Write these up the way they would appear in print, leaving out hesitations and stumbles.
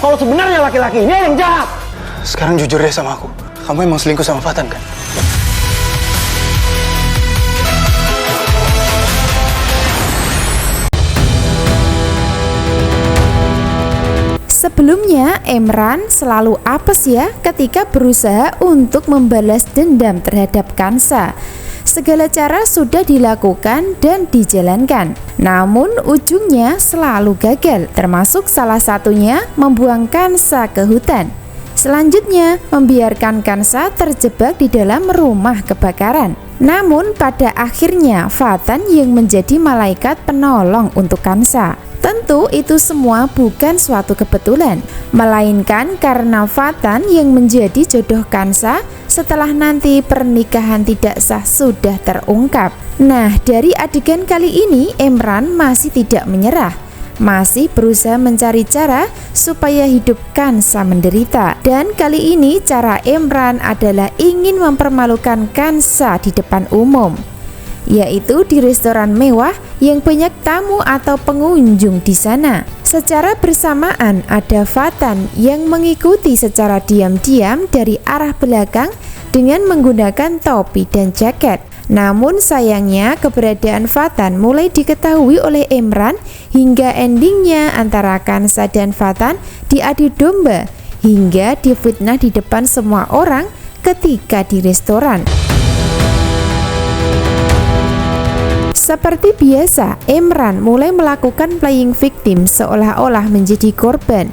kalau sebenarnya laki-laki ini yang jahat. Sekarang jujur deh sama aku. Kamu emang selingkuh sama Fatan kan? Sebelumnya, Emran selalu apes ya ketika berusaha untuk membalas dendam terhadap Kansa. Segala cara sudah dilakukan dan dijalankan, namun ujungnya selalu gagal, termasuk salah satunya membuang Kansa ke hutan. Selanjutnya, membiarkan Kansa terjebak di dalam rumah kebakaran. Namun pada akhirnya Fatan yang menjadi malaikat penolong untuk Kansa. Tentu itu semua bukan suatu kebetulan, melainkan karena Fatan yang menjadi jodoh Kansa setelah nanti pernikahan tidak sah sudah terungkap. Nah, dari adegan kali ini Emran masih tidak menyerah, masih berusaha mencari cara supaya hidup Kansa menderita. Dan kali ini cara Emran adalah ingin mempermalukan Kansa di depan umum, yaitu di restoran mewah yang banyak tamu atau pengunjung di sana. Secara bersamaan ada Fatan yang mengikuti secara diam-diam dari arah belakang dengan menggunakan topi dan jaket. Namun sayangnya keberadaan Fatan mulai diketahui oleh Emran hingga endingnya antara Kansa dan Fatan diadu domba hingga difitnah di depan semua orang ketika di restoran. Seperti biasa, Emran mulai melakukan playing victim seolah-olah menjadi korban,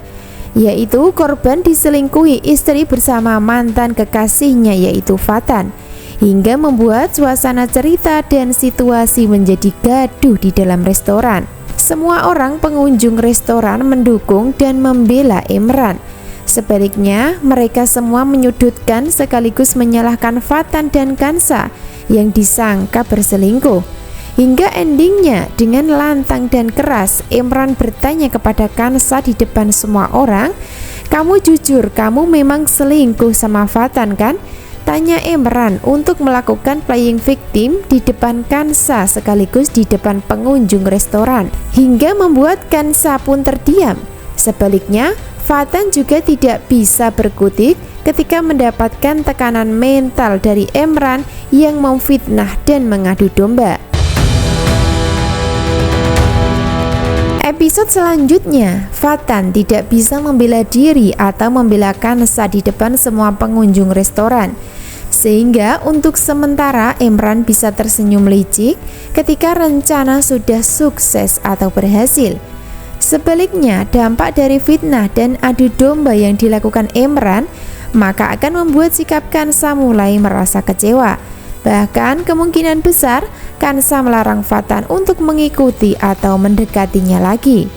yaitu korban diselingkuhi istri bersama mantan kekasihnya yaitu Fatan, hingga membuat suasana cerita dan situasi menjadi gaduh di dalam restoran. Semua orang pengunjung restoran mendukung dan membela Emran. Sebaliknya, mereka semua menyudutkan sekaligus menyalahkan Fatan dan Kansa yang disangka berselingkuh. Hingga endingnya dengan lantang dan keras Emran bertanya kepada Kansa di depan semua orang, "Kamu jujur, kamu memang selingkuh sama Fatan kan?" Tanya Emran untuk melakukan playing victim di depan Kansa sekaligus di depan pengunjung restoran, hingga membuat Kansa pun terdiam. Sebaliknya, Fatan juga tidak bisa berkutik ketika mendapatkan tekanan mental dari Emran yang memfitnah dan mengadu domba. Episode selanjutnya, Fatan tidak bisa membela diri atau membela Kansa di depan semua pengunjung restoran, sehingga untuk sementara Emran bisa tersenyum licik ketika rencana sudah sukses atau berhasil. Sebaliknya, dampak dari fitnah dan adu domba yang dilakukan Emran maka akan membuat sikap Kansa mulai merasa kecewa. Bahkan kemungkinan besar Kansa melarang Fatan untuk mengikuti atau mendekatinya lagi.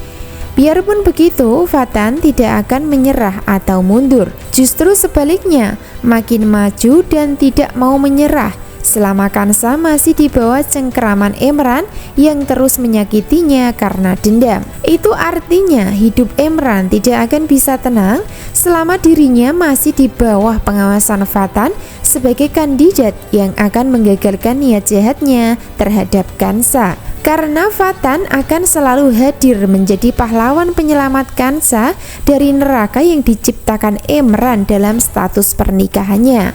Biarpun begitu, Fatan tidak akan menyerah atau mundur. Justru sebaliknya, makin maju dan tidak mau menyerah selama Kansa masih di bawah cengkeraman Emran yang terus menyakitinya karena dendam. Itu artinya hidup Emran tidak akan bisa tenang selama dirinya masih di bawah pengawasan Fatan sebagai kandidat yang akan menggagalkan niat jahatnya terhadap Kansa. Karena Fatan akan selalu hadir menjadi pahlawan penyelamat Kansa dari neraka yang diciptakan Emran dalam status pernikahannya.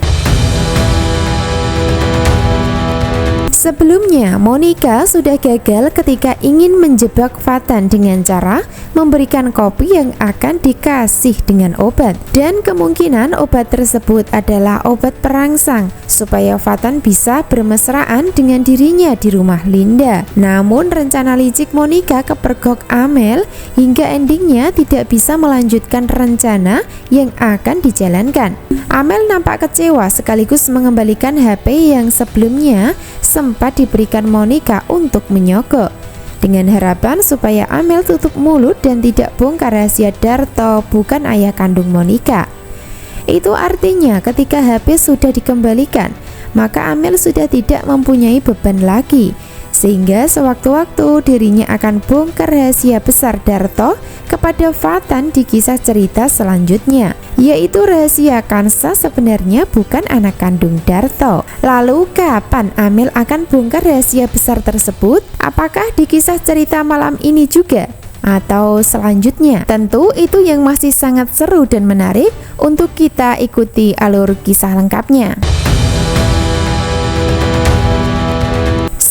Sebelumnya, Monica sudah gagal ketika ingin menjebak Fatan dengan cara memberikan kopi yang akan dikasih dengan obat. Dan kemungkinan obat tersebut adalah obat perangsang supaya Fatan bisa bermesraan dengan dirinya di rumah Linda. Namun rencana licik Monica kepergok Amel hingga endingnya tidak bisa melanjutkan rencana yang akan dijalankan. Amel nampak kecewa sekaligus mengembalikan HP yang sebelumnya sempat diberikan Monica untuk menyogok, dengan harapan supaya Amel tutup mulut dan tidak bongkar rahasia Darto bukan ayah kandung Monica. Itu artinya ketika HP sudah dikembalikan, maka Amel sudah tidak mempunyai beban lagi, sehingga sewaktu-waktu dirinya akan bongkar rahasia besar Darto kepada Fatan di kisah cerita selanjutnya, yaitu rahasia Kansa sebenarnya bukan anak kandung Darto. Lalu kapan Amel akan bongkar rahasia besar tersebut? Apakah di kisah cerita malam ini juga? atau selanjutnya. Tentu itu yang masih sangat seru dan menarik untuk kita ikuti alur kisah lengkapnya.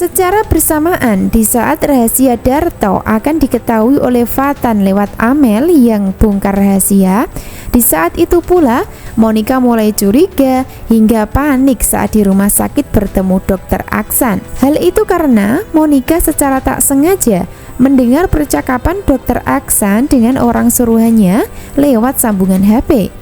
Secara bersamaan, di saat rahasia Darto akan diketahui oleh Fatan lewat Amel yang bongkar rahasia, di saat itu pula Monica mulai curiga hingga panik saat di rumah sakit bertemu Dr. Aksan. Hal itu karena Monica secara tak sengaja mendengar percakapan Dr. Aksan dengan orang suruhannya lewat sambungan HP.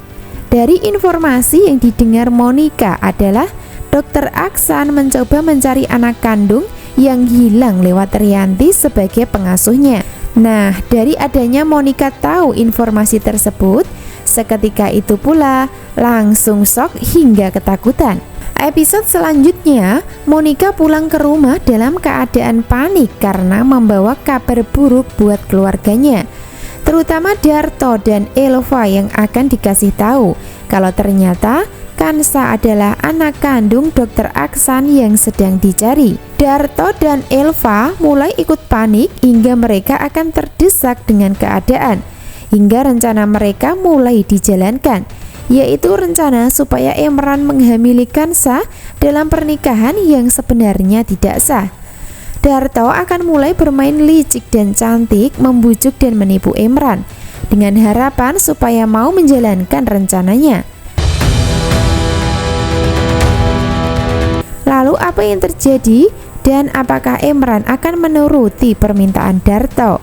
Dari informasi yang didengar Monica adalah Dr. Aksan mencoba mencari anak kandung yang hilang lewat Rianti sebagai pengasuhnya. Nah, dari adanya Monica tahu informasi tersebut, seketika itu pula langsung shock hingga ketakutan. Episode selanjutnya, Monica pulang ke rumah dalam keadaan panik karena membawa kabar buruk buat keluarganya, terutama Darto dan Elva yang akan dikasih tahu kalau ternyata Kansa adalah anak kandung Dr. Aksan yang sedang dicari. Darto dan Elva mulai ikut panik hingga mereka akan terdesak dengan keadaan, hingga rencana mereka mulai dijalankan, yaitu rencana supaya Emran menghamili Kansa dalam pernikahan yang sebenarnya tidak sah. Darto akan mulai bermain licik dan cantik, membujuk dan menipu Emran dengan harapan supaya mau menjalankan rencananya. Lalu apa yang terjadi dan apakah Emran akan menuruti permintaan Darto?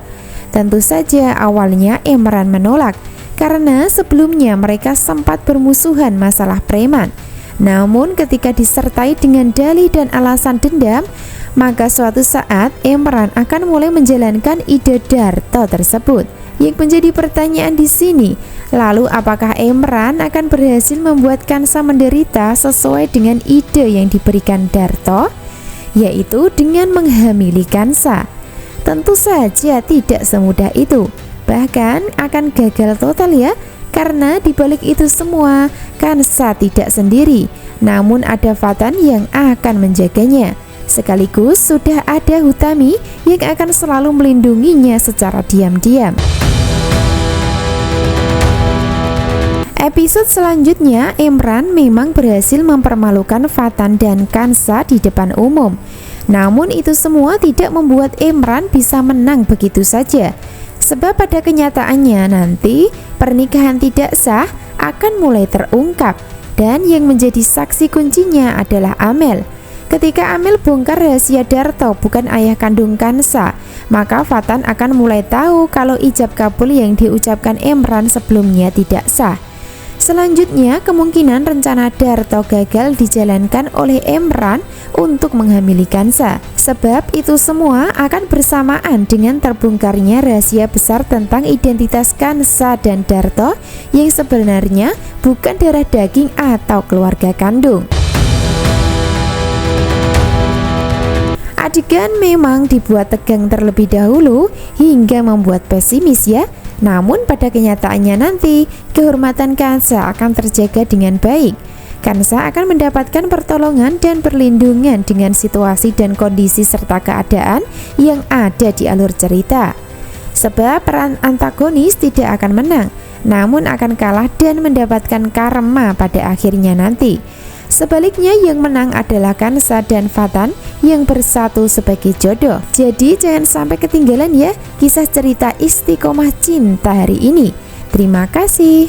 Tentu saja awalnya Emran menolak karena sebelumnya mereka sempat bermusuhan masalah preman. Namun ketika disertai dengan dalih dan alasan dendam, maka suatu saat Emran akan mulai menjalankan ide Darto tersebut. Yang menjadi pertanyaan di sini, lalu apakah Emran akan berhasil membuat Kansa menderita sesuai dengan ide yang diberikan Darto, yaitu dengan menghamili Kansa? Tentu saja tidak semudah itu, bahkan akan gagal total ya, karena dibalik itu semua Kansa tidak sendiri, namun ada Fatan yang akan menjaganya. Sekaligus sudah ada Hutami yang akan selalu melindunginya secara diam-diam. Episode selanjutnya, Emran memang berhasil mempermalukan Fatan dan Kansa di depan umum. Namun itu semua tidak membuat Emran bisa menang begitu saja. Sebab pada kenyataannya nanti pernikahan tidak sah akan mulai terungkap. Dan yang menjadi saksi kuncinya adalah Amel. Ketika Amel bongkar rahasia Darto bukan ayah kandung Kansa, maka Fatan akan mulai tahu kalau ijab kabul yang diucapkan Emran sebelumnya tidak sah. Selanjutnya, kemungkinan rencana Darto gagal dijalankan oleh Emran untuk menghamili Kansa. Sebab itu semua akan bersamaan dengan terbongkarnya rahasia besar tentang identitas Kansa dan Darto yang sebenarnya bukan darah daging atau keluarga kandung. Adegan memang dibuat tegang terlebih dahulu hingga membuat pesimis ya. Namun pada kenyataannya nanti kehormatan Kansa akan terjaga dengan baik. Kansa akan mendapatkan pertolongan dan perlindungan dengan situasi dan kondisi serta keadaan yang ada di alur cerita. Sebab peran antagonis tidak akan menang, namun akan kalah dan mendapatkan karma pada akhirnya nanti. Sebaliknya yang menang adalah Kansa dan Fatan yang bersatu sebagai jodoh. Jadi jangan sampai ketinggalan ya kisah cerita Istiqomah Cinta hari ini. Terima kasih.